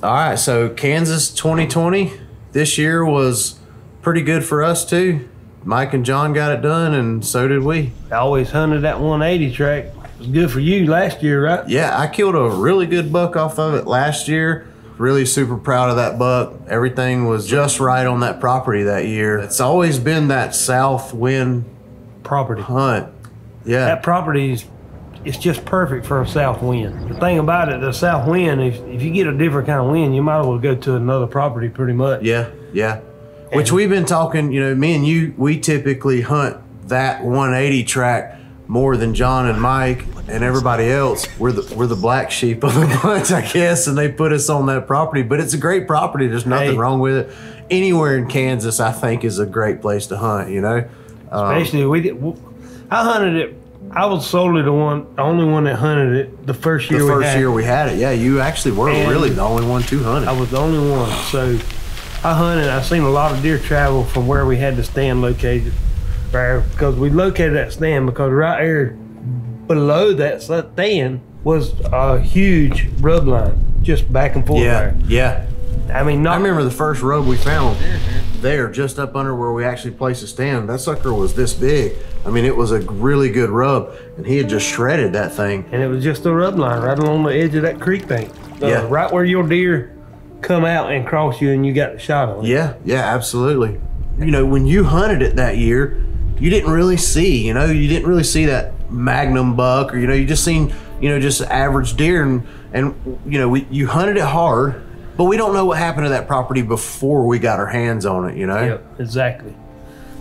All right, so Kansas 2020 this year was pretty good for us too. Mike and John got it done, and so did we. I always hunted that 180 track. It was good for you last year, right? Yeah, I killed a really good buck off of it last year. Really super proud of that buck. Everything was just right on that property that year. It's always been that south wind Property. hunt. Yeah. That property it's just perfect for a south wind. The thing about it, the south wind, if you get a different kind of wind, you might as well go to another property pretty much. Yeah, yeah. Which we've been talking, you know, me and you, we typically hunt that 180 track more than John and Mike and everybody else. We're the black sheep of the bunch, I guess, and they put us on that property. But it's a great property. There's nothing wrong with it. Anywhere in Kansas, I think, is a great place to hunt, you know? Especially, I hunted it. I was solely the only one that hunted it the first year we had it. Yeah, you actually were really the only one to hunt it. I was the only one. So I hunted. I seen a lot of deer travel from where we had the stand located, because we located that stand because right there below that stand was a huge rub line, just back and forth. Yeah, yeah. I mean, I remember the first rub we found there, just up under where we actually placed a stand. That sucker was this big. I mean, it was a really good rub, and he had just shredded that thing. And it was just a rub line right along the edge of that creek bank. Yeah. Right where your deer come out and cross you and you got the shot on it. Yeah, yeah, absolutely. You know, when you hunted it that year, you didn't really see, you didn't see that magnum buck, or, you just seen, just average deer, and you hunted it hard, but we don't know what happened to that property before we got our hands on it, Yep, exactly.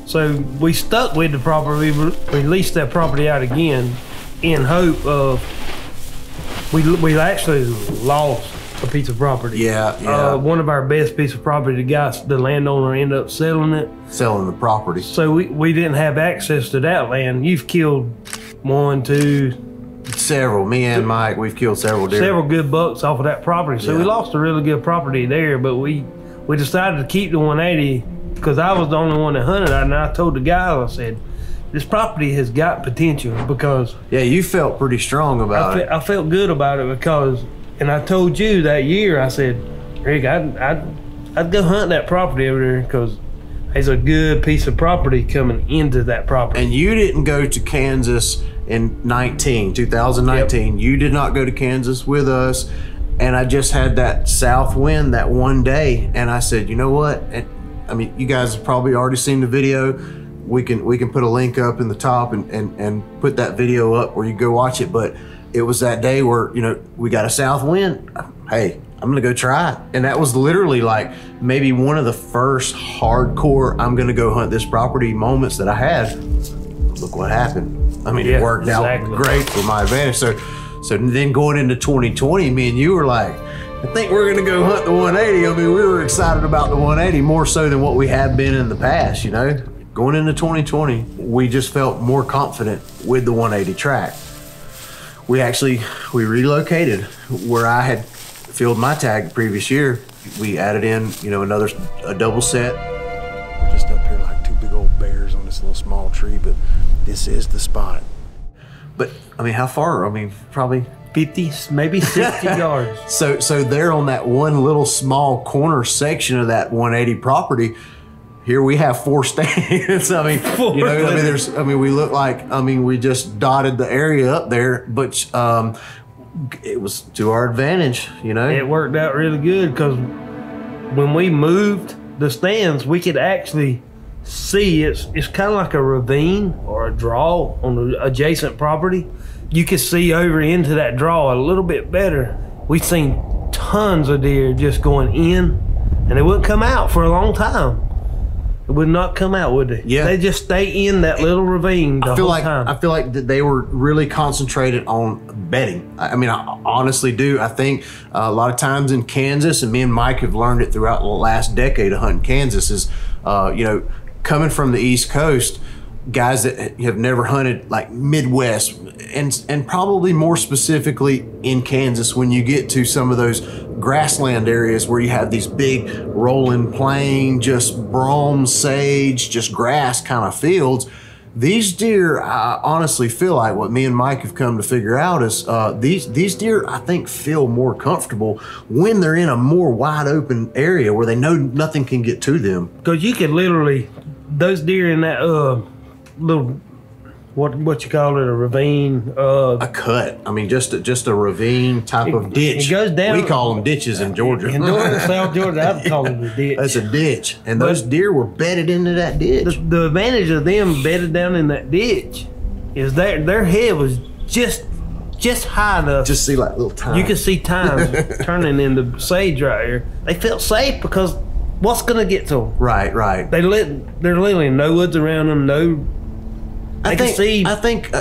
So we stuck with the property, we leased that property out again in hope of, we actually lost a piece of property. Yeah, yeah. One of our best piece of property, the landowner ended up selling it. Selling the property. So we didn't have access to that land. You've killed one, two, several. Me and Mike, we've killed several deer. Several good bucks off of that property. So we lost a really good property there, but we decided to keep the 180 because I was the only one that hunted it, and I told the guy, I said, this property has got potential because... Yeah, you felt pretty strong about it. I felt good about it because, and I told you that year, I said, Rick, I'd go hunt that property over there because there's a good piece of property coming into that property. And you didn't go to Kansas in 2019. Yep. You did not go to Kansas with us. And I just had that south wind that one day. And I said, you know what? And, I mean, you guys have probably already seen the video. We can put a link up in the top and put that video up where you go watch it. But it was that day where, we got a south wind. Hey, I'm gonna go try it. And that was literally like maybe one of the first hardcore, I'm gonna go hunt this property moments that I had. Look what happened. I mean, it worked out great for my advantage. So then going into 2020, me and you were like, I think we're gonna go hunt the 180. I mean, we were excited about the 180 more so than what we have been in the past, Going into 2020, we just felt more confident with the 180 track. We relocated where I had filled my tag the previous year. We added in, a double set. We're just up here like two big old bears on this little small tree, but this is the spot. But I mean, how far? I mean, probably 50, maybe 60 yards. So there on that one little small corner section of that 180 property, here we have 4 stands. I mean, we look like, we just dotted the area up there, but it was to our advantage, It worked out really good because when we moved the stands, we could actually see it's kind of like a ravine or a draw on the adjacent property. You could see over into that draw a little bit better. We've seen tons of deer just going in, and they wouldn't come out for a long time. It would not come out, would they? Yeah. They just stay in that little ravine the whole time. I feel like they were really concentrated on bedding. I mean, I honestly do. I think a lot of times in Kansas, and me and Mike have learned it throughout the last decade of hunting Kansas, is, coming from the East Coast, guys that have never hunted like Midwest, and probably more specifically in Kansas, when you get to some of those grassland areas where you have these big rolling plain, just brome, sage, just grass kind of fields, These deer, I honestly feel like what me and Mike have come to figure out is these deer, I think, feel more comfortable when they're in a more wide open area where they know nothing can get to them. Because you could literally, those deer in that little, what you call it, a ravine? A cut. I mean, just a ravine type of ditch. It goes down. We call them ditches in Georgia. In Georgia, South Georgia, I call it a ditch. That's a ditch. And those deer were bedded into that ditch. The advantage of them bedded down in that ditch is their head was just high enough. Just see like little tines. You can see tines turning into sage right here. They felt safe because what's going to get to them? Right. They're literally no woods around them, I think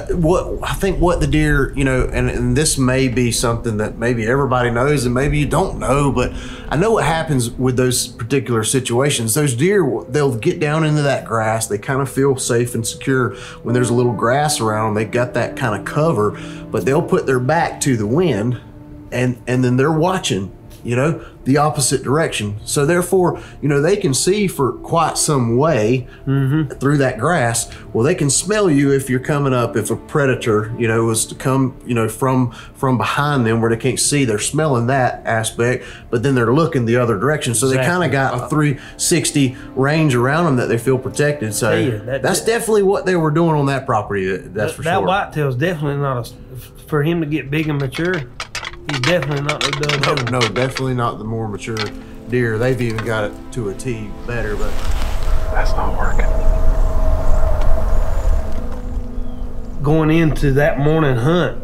what the deer, you know, and this may be something that maybe everybody knows and maybe you don't know, but I know what happens with those particular situations. Those deer, they'll get down into that grass. They kind of feel safe and secure when there's a little grass around them. They got that kind of cover, but they'll put their back to the wind and then they're watching, you know, the opposite direction. So therefore, you know, they can see for quite some way through that grass. Well, they can smell you if you're coming up, if a predator, you know, was to come, you know, from behind them where they can't see. They're smelling that aspect, but then they're looking the other direction. So they kind of got a 360 range around them that they feel protected. So that's definitely what they were doing on that property. That's for sure. That whitetail's definitely not for him to get big and mature. He's definitely not no dumb animal. No, definitely not the more mature deer. They've even got it to a T better, but that's not working. Going into that morning hunt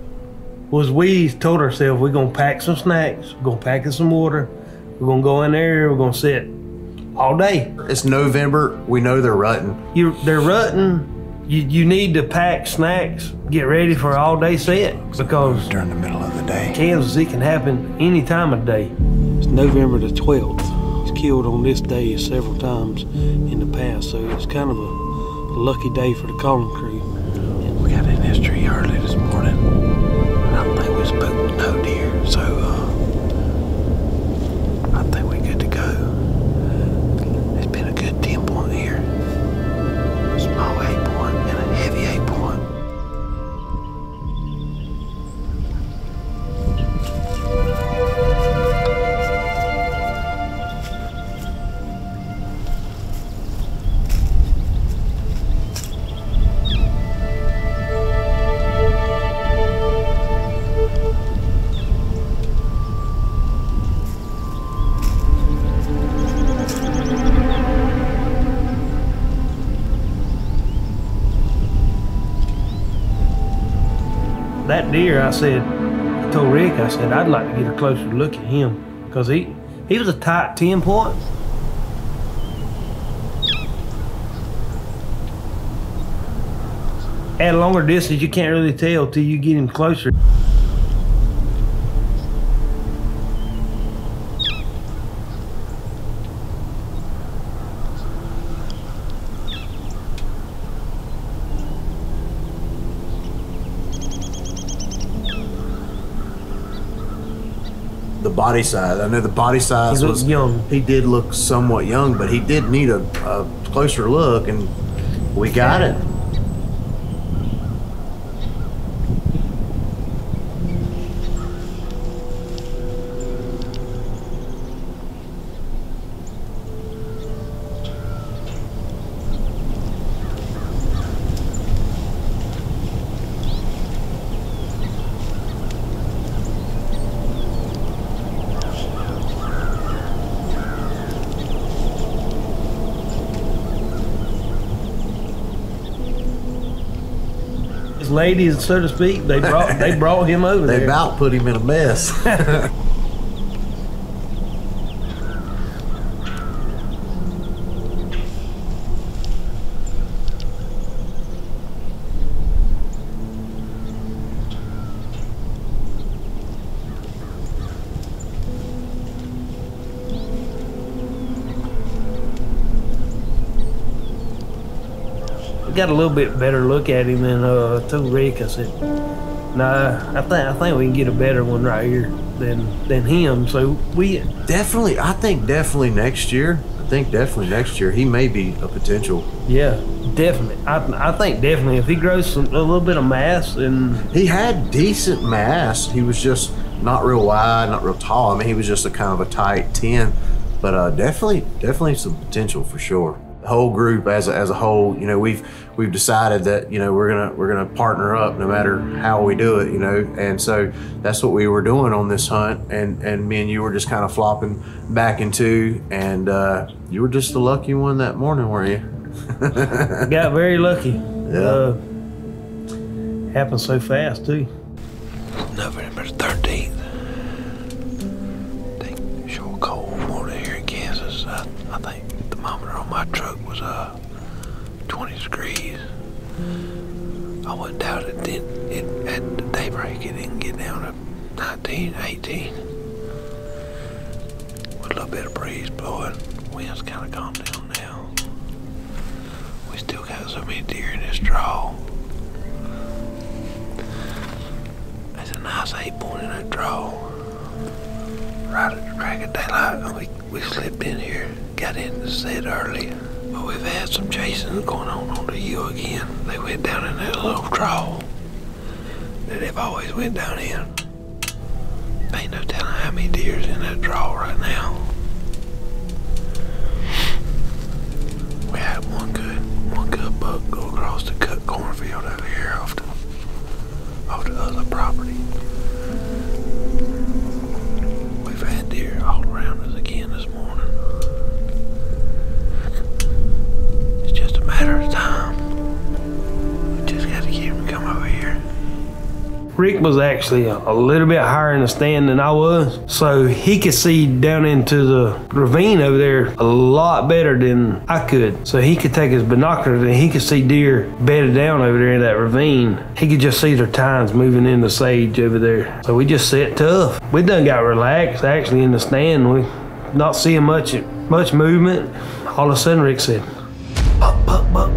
was we told ourselves we're gonna pack some snacks, we're gonna pack in some water, we're gonna go in there, we're gonna sit all day. It's November, we know they're rutting. They're rutting. You need to pack snacks, get ready for an all-day set because during the middle of the day, Kansas, it can happen any time of day. It's November the 12th. He's killed on this day several times in the past, so it's kind of a lucky day for the calling crew. We got in this tree early this morning. I don't think we spooked no deer, so I think we're good to go. It's been a good 10-point here. Small 8-point and a heavy 8-point. That deer, I told Rick, I said, I'd like to get a closer look at him because he was a tight 10-point. At a longer distance, you can't really tell till you get him closer. The body size. I know the body size was young. He did look somewhat young, but he did need a closer look, and we got it. Ladies, so to speak, they brought him over there. They about put him in a mess. Got a little bit better look at him than I told Rick. I said, "Nah, I think we can get a better one right here." than him. So we definitely, I think definitely next year. He may be a potential. Yeah, definitely. I think definitely if he grows a little bit of mass, and he had decent mass. He was just not real wide, not real tall. I mean, he was just a kind of a tight 10, but definitely some potential for sure. The whole group as a whole, you know, we've decided that, you know, we're gonna partner up no matter how we do it, you know, and so that's what we were doing on this hunt, and me and you were just kind of flopping back and two, and you were just the lucky one that morning, weren't you? Got very lucky. Yeah. Happened so fast too. November 13th. I think sure cold morning here in Kansas. I think the thermometer on my truck was 20 degrees. I wouldn't doubt it. At the daybreak it didn't get down to 19, 18. With a little bit of breeze blowing. Wind's kind of calmed down now. We still got so many deer in this draw. There's a nice 8-point in that draw. Right at the crack of daylight, we slipped in here, got in the set early. But we've had some chasing going on the hill again. They went down in that little draw that they've always went down in. Ain't no telling how many deer's in that draw right now. We had one good buck go across the cut cornfield over here off the other property. We've had deer all around us again this morning. It's just a matter of time. We just got to keep them come over here. Rick was actually a little bit higher in the stand than I was, so he could see down into the ravine over there a lot better than I could. So he could take his binoculars and he could see deer bedded down over there in that ravine. He could just see their tines moving in the sage over there. So we just sat tough. We done got relaxed actually in the stand. We not seeing much movement. All of a sudden Rick said, "Buck, buck, buck."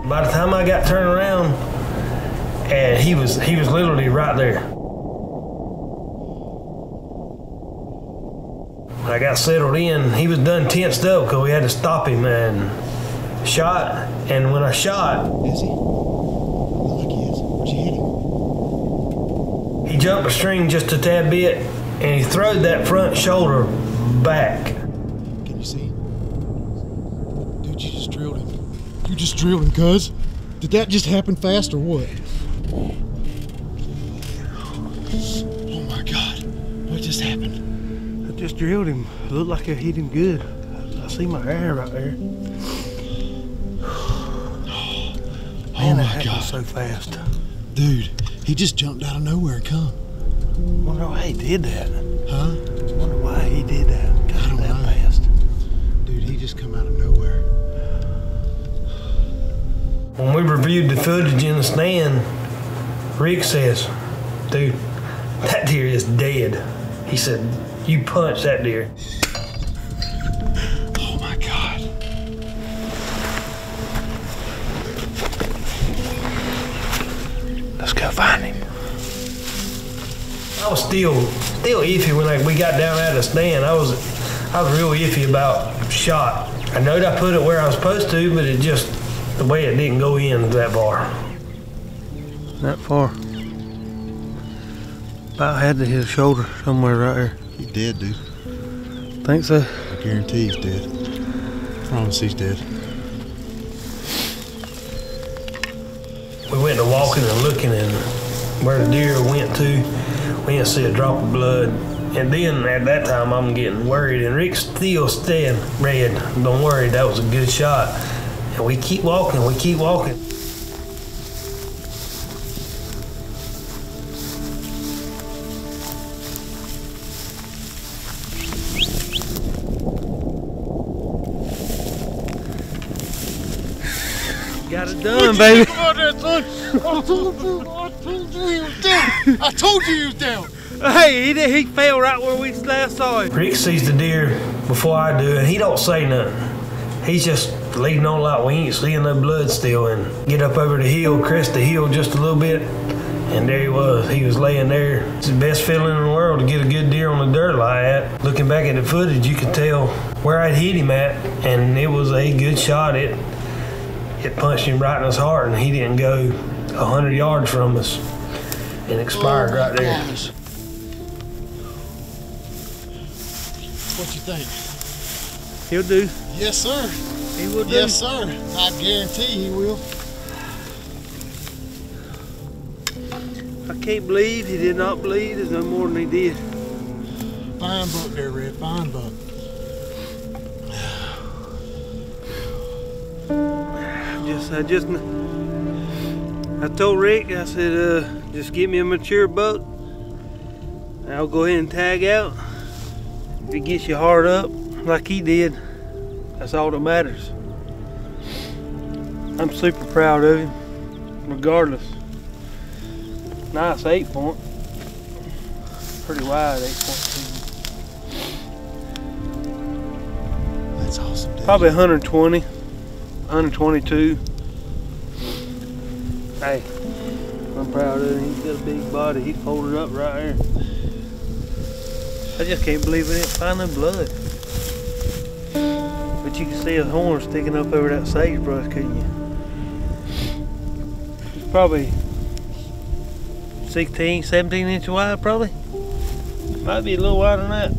By the time I got turned around, and he was literally right there. When I got settled in, he was done tensed up because we had to stop him and shot. And when I shot, Is he? Look like he is. Where'd you hit him? he jumped the string just a tad bit, and he throwed that front shoulder back. Can you see? Dude, you just drilled him. You just drilled him, cuz. Did that just happen fast or what? Oh my God. What just happened? I just drilled him. It looked like I hit him good. I see my hair right there. Oh my God. So fast. Dude, he just jumped out of nowhere and come. Wonder why he did that. Huh? Wonder why he did that. I don't know. Fast. Dude, he just come out of nowhere. When we reviewed the footage in the stand, Rick says, "Dude, that deer is dead." He said, "You punched that deer." Oh my God. Let's go find him. I was still iffy when we got down out of the stand. I was real iffy about shot. I knowed I put it where I was supposed to, but it just, the way it didn't go in that far. That far. About had to hit a shoulder somewhere right there. He's dead, dude. Think so? I guarantee he's dead. I promise he's dead. We went to walking and looking, and where the deer went to, we didn't see a drop of blood. And then at that time, I'm getting worried, and Rick's still staying red. Don't worry, that was a good shot. And we keep walking, we keep walking. Got it done, baby. Come on there, son. I told you he was down. I told you he was down. Hey, he fell right where we last saw him. Rick sees the deer before I do, and he don't say nothing. He's just leading on like we ain't seeing no blood still, and get up over the hill, crest the hill just a little bit, and there he was. He was laying there. It's the best feeling in the world to get a good deer on the dirt like that. Looking back at the footage, you could tell where I'd hit him at, and it was a good shot. It punched him right in his heart, and he didn't go 100 yards from us and expired right there. Gosh. What you think? He'll do. Yes, sir. He will do. Yes, sir. I guarantee he will. I can't believe he did not bleed as no more than he did. Fine buck there, Red. Fine buck. I told Rick, I said, just give me a mature buck. And I'll go ahead and tag out. If he gets you hard up like he did, that's all that matters. I'm super proud of him, regardless. Nice 8-point. Pretty wide 8-point. That's awesome, dude. Probably 120, 122. Hey, I'm proud of him. He's got a big body. He folded up right here. I just can't believe we didn't find no blood. But you can see his horn sticking up over that sagebrush, couldn't you? He's probably 16, 17 inches wide, probably. Might be a little wider than that.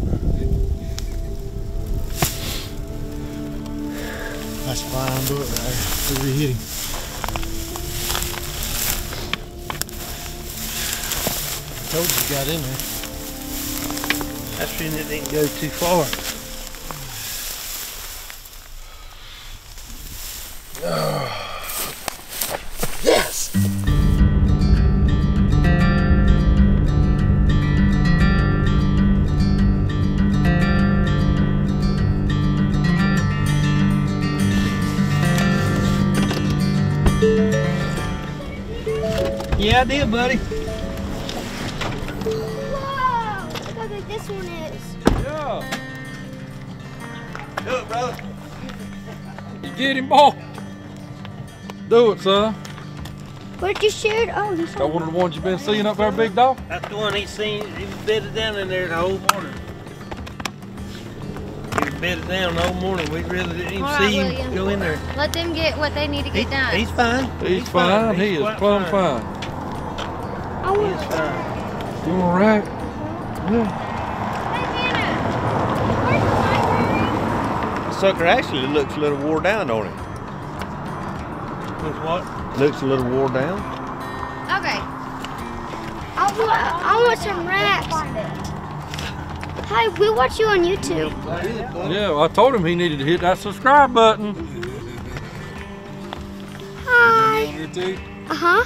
That's a fine buck right there. Where we hit him. Told you got in there. That's when it didn't go too far. Yes! Yeah, I did, buddy. Whoa! Look how big this one is. Yeah. Do it, brother. You get him, boy. Do it, son. Where'd you shoot? Oh, he's That one of the ones you've been seeing up there, big dog? That's the one he seen. He was bedded down in there the whole morning. He was bedded down the whole morning. We really didn't even All right, see him William. go in there. Let them get what they need to get done. He's fine. He's fine. He is quite plumb fine. I He want is fine. You all right? Yeah. The sucker actually looks a little wore down, don't it? With what? Looks a little wore down. Okay. I want some wraps. Hi, we watch you on YouTube. Yeah, I told him he needed to hit that subscribe button. Hi. On YouTube? Uh-huh.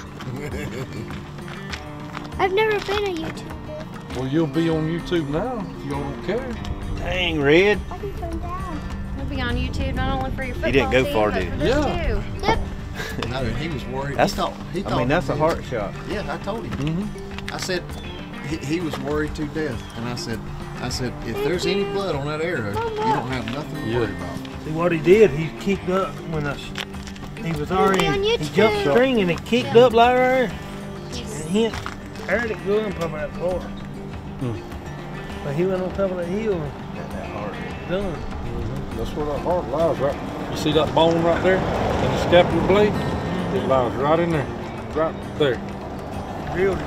I've never been on YouTube. Well, you'll be on YouTube now if you don't care. Dang, Red. I can turn down. We'll be on YouTube not only for your football didn't go team, far, but did for he? this Yeah. too. Yep. No, he was worried. That's, he thought I mean, that's a heart shot. Yeah, I told him. Mm-hmm. I said he was worried to death, and I said if there's any blood on that arrow, you don't have nothing to worry about. See what he did? He kicked up when he was already. on He YouTube. jumped the string and it kicked up like right there. And he heard it going probably that far. But he went on top of the hill and got that heart done. That's where that heart lies, right? You see that bone right there? And the scapular blade? It lies right in there. Right there. Drilled it.